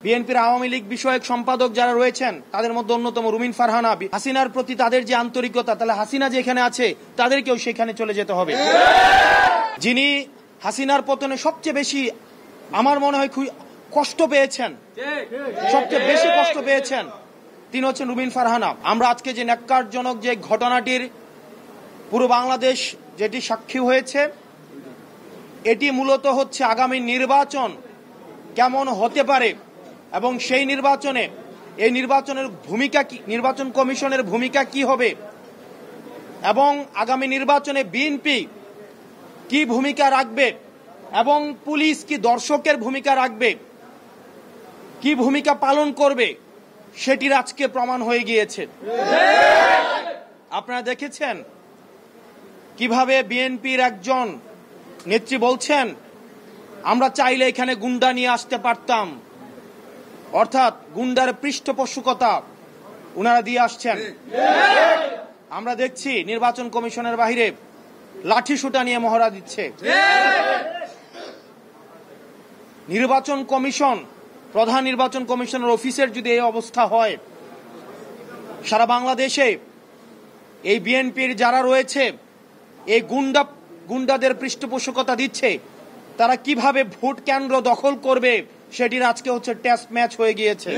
বিএনপির আওয়ামী লীগ বিষয়ক সম্পাদক যারা রয়েছেন তাদের মধ্যে অন্যতম রুমিন ফারহানা, হাসিনার প্রতি তাদের যে আন্তরিকতা, তাহলে হাসিনা যেখানে আছে তাদেরকেও সেখানে চলে যেতে হবে। যিনি হাসিনার পতনে সবচেয়ে বেশি আমার মনে হয় কষ্ট পেয়েছেন, সবচেয়ে বেশি কষ্ট পেয়েছেন, তিনি হচ্ছেন রুমিন ফারহানা। আমরা আজকে যে ন্যাক্কারজনক যে ঘটনাটির পুরো বাংলাদেশ যেটি সাক্ষী হয়েছে, এটি মূলত হচ্ছে আগামী নির্বাচন কেমন হতে পারে এবং সেই নির্বাচনে এই নির্বাচনের ভূমিকা কি, নির্বাচন কমিশনের ভূমিকা কি হবে এবং আগামী নির্বাচনে বিএনপি কি ভূমিকা রাখবে এবং পুলিশ কি দর্শকের ভূমিকা রাখবে, কি ভূমিকা পালন করবে, সেটির আজকে প্রমাণ হয়ে গিয়েছে। আপনারা দেখেছেন কিভাবে বিএনপির একজন নেত্রী বলছেন আমরা চাইলে এখানে গুন্ডা নিয়ে আসতে পারতাম, অর্থাৎ গুন্ডার পৃষ্ঠপোষকতা উনারা দিয়ে আসছেন। আমরা দেখছি নির্বাচন কমিশনের বাহিরে লাঠি সুটা নিয়ে মহড়া দিচ্ছে। নির্বাচন কমিশন, প্রধান নির্বাচন কমিশনের অফিসের যদি এই অবস্থা হয়, সারা বাংলাদেশে এই বিএনপির যারা রয়েছে এই গুন্ডাদের পৃষ্ঠপোষকতা দিচ্ছে, তারা কিভাবে ভোট কেন্দ্র দখল করবে সেটির আজকে হচ্ছে টেস্ট ম্যাচ হয়ে গিয়েছে।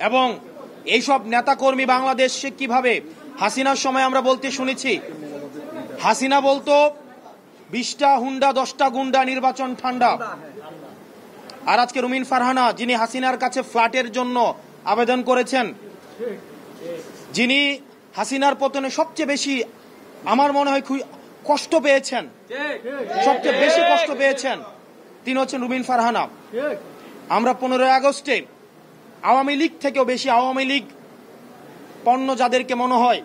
এবং এইসব নেতাকর্মী বাংলাদেশে কিভাবে, হাসিনার সময় আমরা বলতে শুনেছি, হাসিনা বলতো 20টা হুন্ডা 10টা গুন্ডা নির্বাচন ঠান্ডা। আর আজকে রুমিন ফারহানা, যিনি হাসিনার কাছে ফ্ল্যাটের জন্য আবেদন করেছেন, যিনি হাসিনার পতনে সবচেয়ে বেশি আমার মনে হয় কষ্ট পেয়েছেন, সবচেয়ে বেশি কষ্ট পেয়েছেন, তিনি হচ্ছেন রুমিন ফারহানা। আমরা 15 আগস্টে আওয়ামী লীগ থেকেও বেশি আওয়ামী লীগ পণ্য যাদেরকে মনে হয়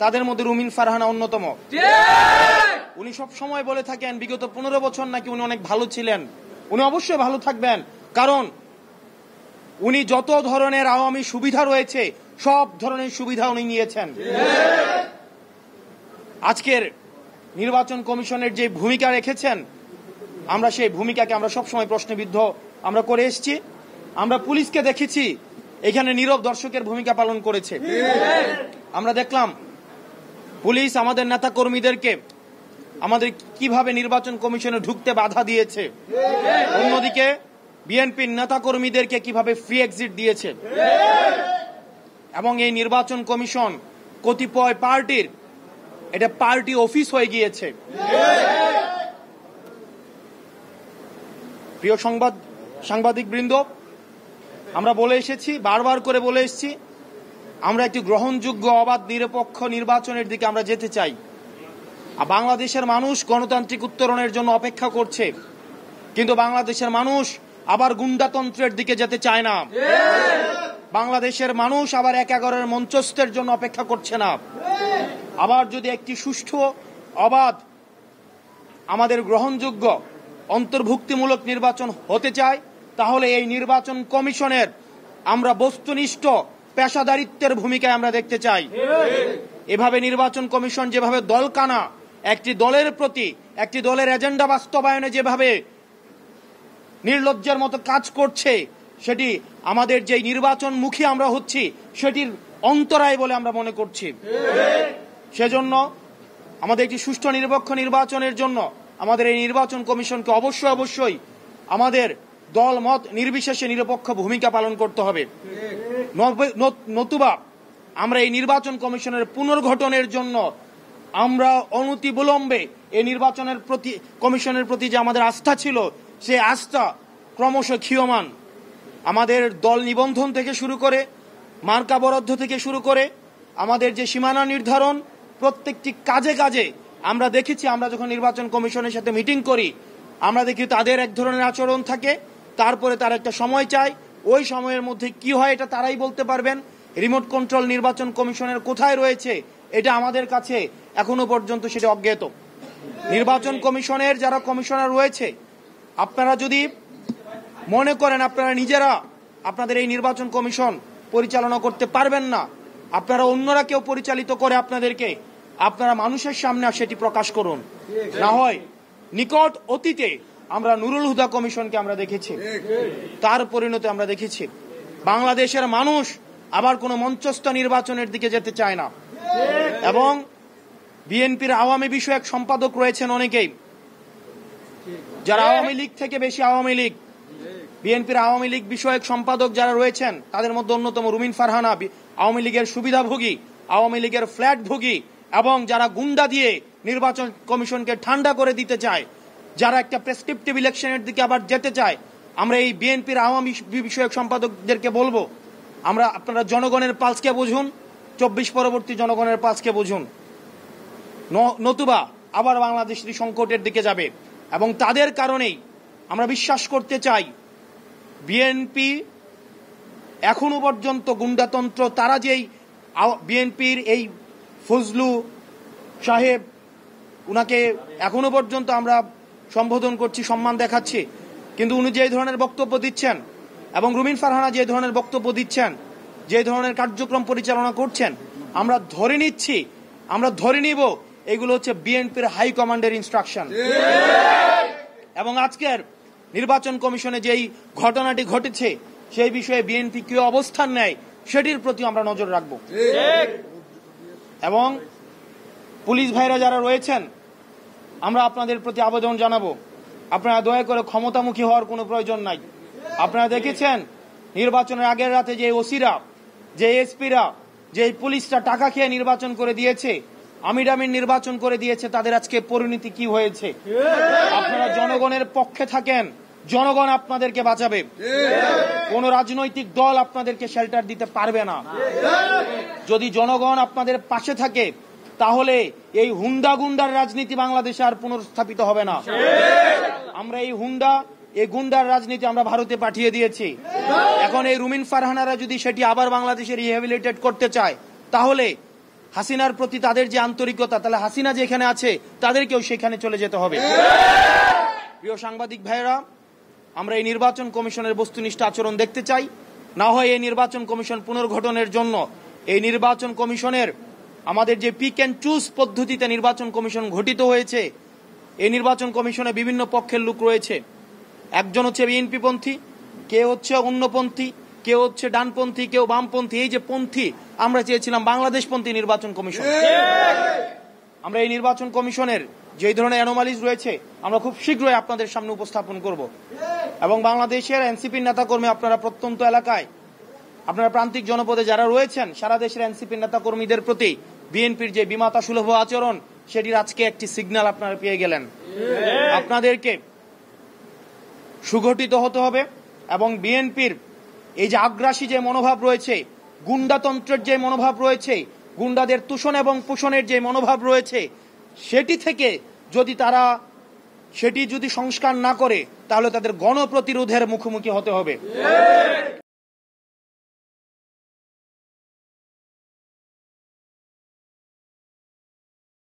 তাদের মধ্যে রুমিন ফারহানা অন্যতম। উনি সব সময় বলে থাকেন বিগত 15 বছর নাকি উনি অনেক ভালো ছিলেন। উনি অবশ্যই ভালো থাকবেন, কারণ উনি যত ধরনের আওয়ামী সুবিধা রয়েছে সব ধরনের সুবিধা উনি নিয়েছেন। আজকের নির্বাচন কমিশনের যে ভূমিকা রেখেছেন, আমরা সেই ভূমিকাকে আমরা সবসময় প্রশ্নবিদ্ধ আমরা করে এসেছি। আমরা পুলিশকে দেখেছি এখানে নীরব দর্শকের ভূমিকা পালন করেছে। আমরা দেখলাম পুলিশ আমাদের নেতা কর্মীদেরকে আমাদের কিভাবে নির্বাচন কমিশনে ঢুকতে বাধা দিয়েছে, অন্যদিকে বিএনপির নেতা কর্মীদেরকে কিভাবে ফ্রি এক্সিট দিয়েছে। এবং এই নির্বাচন কমিশন কতিপয় পার্টির এটা পার্টি অফিস হয়ে গিয়েছে। প্রিয় সাংবাদিক বৃন্দ, আমরা বলে এসেছি, বারবার করে বলে এসেছি, আমরা একটি গ্রহণযোগ্য অবাধ নিরপেক্ষ নির্বাচনের দিকে আমরা যেতে চাই। আর বাংলাদেশের মানুষ গণতান্ত্রিক উত্তরণের জন্য অপেক্ষা করছে, কিন্তু বাংলাদেশের মানুষ আবার গুন্ডাতন্ত্রের দিকে যেতে চায় না। বাংলাদেশের মানুষ আবার 11-এর মঞ্চস্থের জন্য অপেক্ষা করছে না। আবার যদি একটি সুষ্ঠু, অবাধ, আমাদের গ্রহণযোগ্য অন্তর্ভুক্তিমূলক নির্বাচন হতে চায়, তাহলে এই নির্বাচন কমিশনের আমরা বস্তুনিষ্ঠ পেশাদারিত্বের ভূমিকায় আমরা দেখতে চাই। এভাবে নির্বাচন কমিশন যেভাবে দলকানা একটি দলের প্রতি, একটি দলের এজেন্ডা বাস্তবায়নে যেভাবে নির্লজ্জের মতো কাজ করছে, সেটি আমাদের যে নির্বাচন মুখী আমরা হচ্ছি সেটির অন্তরায় বলে আমরা মনে করছি। সেজন্য আমাদের একটি সুষ্ঠু নিরপেক্ষ নির্বাচনের জন্য আমাদের এই নির্বাচন কমিশনকে অবশ্যই আমাদের দল মত নির্বিশেষে নিরপেক্ষ ভূমিকা পালন করতে হবে। নতুবা আমরা এই নির্বাচন কমিশনের পুনর্গঠনের জন্য আমরা অনতিবিলম্বে এই নির্বাচনের প্রতি, কমিশনের প্রতি যে আমাদের আস্থা ছিল, সেই আস্থা ক্রমশ ক্ষীয়মান। আমাদের দল নিবন্ধন থেকে শুরু করে, মার্কা বরাদ্দ থেকে শুরু করে, আমাদের যে সীমানা নির্ধারণ, প্রত্যেকটি কাজে কাজে আমরা দেখেছি, আমরা যখন নির্বাচন কমিশনের সাথে মিটিং করি আমরা দেখি তাদের এক ধরনের আচরণ থাকে, তারপরে তার একটা সময় চাই, ওই সময়ের মধ্যে কি হয় এটা তারাই বলতে পারবেন। রিমোট কন্ট্রোল নির্বাচন কমিশনের কোথায় রয়েছে এটা আমাদের কাছে এখনো পর্যন্ত সেটা অজ্ঞাত। নির্বাচন কমিশনের যারা কমিশনার রয়েছে, আপনারা যদি মনে করেন আপনারা নিজেরা আপনাদের এই নির্বাচন কমিশন পরিচালনা করতে পারবেন না, আপনারা অন্যরা কেউ পরিচালিত করে আপনাদেরকে, আপনারা মানুষের সামনে সেটি প্রকাশ করুন। না হয় নিকট অতীতে আমরা নুরুল হুদা কমিশনকে আমরা দেখেছি, তার পরিণতি আমরা দেখেছি। বাংলাদেশের মানুষ আবার কোনো মঞ্চস্থ নির্বাচনের দিকে যেতে চায় না। এবং বিএনপির আওয়ামী বিষয়ক সম্পাদক রয়েছেন অনেকেই, যারা আওয়ামী লীগ থেকে বেশি আওয়ামী লীগ। বিএনপির আওয়ামী লীগ বিষয়ক সম্পাদক যারা রয়েছেন তাদের মধ্যে অন্যতম রুমিন ফারহানা, আওয়ামী লীগের সুবিধাভোগী, আওয়ামী লীগের ফ্ল্যাটভোগী, এবং যারা গুন্ডা দিয়ে নির্বাচন কমিশনকে ঠান্ডা করে দিতে চায়, যারা একটা প্রেসক্রিপটিভ ইলেকশনের দিকে আবার যেতে চায়। আমরা এই বিএনপির আওয়ামী বিষয়ক সম্পাদকদেরকে বলবো, আপনারা জনগণের পালসকে বুঝুন, 24 পরবর্তী জনগণের পালসকে বুঝুন, নতুবা আবার বাংলাদেশ সংকটের দিকে যাবে। এবং তাদের কারণেই আমরা বিশ্বাস করতে চাই বিএনপি এখনো পর্যন্ত গুন্ডাতন্ত্র, তারা যেই বিএনপির এই ফজলু সাহেব, উনাকে এখনো পর্যন্ত আমরা সম্বোধন করছি, সম্মান দেখাচ্ছি, কিন্তু উনি যে ধরনের বক্তব্য দিচ্ছেন এবং রুমিন ফারহানা যে ধরনের বক্তব্য দিচ্ছেন, যে ধরনের কার্যক্রম পরিচালনা করছেন, আমরা ধরে নিব এগুলো হচ্ছে বিএনপির হাই কমান্ডের ইনস্ট্রাকশন। এবং আজকের নির্বাচন কমিশনে যেই ঘটনাটি ঘটেছে সেই বিষয়ে বিএনপি কি অবস্থান নেয় সেটির প্রতি আমরা নজর রাখব। এবং পুলিশ ভাইরা যারা রয়েছেন, আমরা আপনাদের প্রতি আবেদন জানাবো, আপনারা দয়া করে ক্ষমতামুখী হওয়ার কোনো প্রয়োজন নাই। আপনারা দেখেছেন নির্বাচনের আগের রাতে যে ওসিরা, যে এসপিরা, যে পুলিশরা টাকা খেয়ে নির্বাচন করে দিয়েছে, আমিরামির নির্বাচন করে দিয়েছে, তাদের আজকে পরিণতি কি হয়েছে। আপনারা জনগণের পক্ষে থাকেন, জনগণ আপনাদেরকে বাঁচাবে। কোন রাজনৈতিক দল আপনাদেরকে শেল্টার দিতে পারবে না। যদি জনগণ আপনাদের পাশে থাকে তাহলে এই হুন্ডা গুন্ডার রাজনীতি বাংলাদেশে আর পুনর্স্থাপিত হবে না। আমরা এই গুন্ডার রাজনীতি আমরা ভারতে পাঠিয়ে দিয়েছি। এখন এই রুমিন ফারহানারা যদি সেটি আবার বাংলাদেশে রিহ্যাবিলিটেট করতে চায়, তাহলে হাসিনার প্রতি তাদের যে আন্তরিকতা, তাহলে হাসিনা যেখানে আছে তাদেরকেও সেখানে চলে যেতে হবে। প্রিয় সাংবাদিক ভাইয়েরা, আমরা এই নির্বাচন কমিশনের বস্তুনিষ্ঠ আচরণ দেখতে চাই। না হয় এই নির্বাচন কমিশন পুনর্গঠনের জন্য এই নির্বাচন কমিশনের আমাদের যে পিক অ্যান্ড চুজ পদ্ধতিতে নির্বাচন কমিশন গঠিত হয়েছে, এই নির্বাচন কমিশনে বিভিন্ন পক্ষের লোক রয়েছে। একজন হচ্ছে বিএনপি পন্থী, কেউ হচ্ছে অন্যপন্থী, কেউ হচ্ছে ডানপন্থী, কেউ বামপন্থী। এই যে পন্থী, আমরা চেয়েছিলাম বাংলাদেশপন্থী নির্বাচন কমিশন। আমরা এই নির্বাচন কমিশনের যে ধরনের অ্যানোমালিজ রয়েছে আমরা খুব শীঘ্রই আপনাদের সামনে উপস্থাপন করব। এবং বাংলাদেশের এনসিপির নেতাকর্মী, আপনারা প্রত্যন্ত এলাকায়, আপনারা প্রান্তিক জনপদে যারা রয়েছেন, সারা দেশের এনসিপির নেতাকর্মীদের প্রতি বিএনপির যে বিমাতা সুলভ আচরণ, সেটির আজকে একটি সিগন্যাল আপনারা পেয়ে গেলেন। আপনাদেরকে সুগঠিত হতে হবে এবং বিএনপির এই যে আগ্রাসী যে মনোভাব রয়েছে, গুন্ডাতন্ত্রের যে মনোভাব রয়েছে, গুন্ডাদের তুষণ এবং পোষণের যে মনোভাব রয়েছে, সেটি থেকে যদি সংস্কার না করে তাহলে তাদের গণপ্রতিরোধের মুখোমুখি হতে হবে।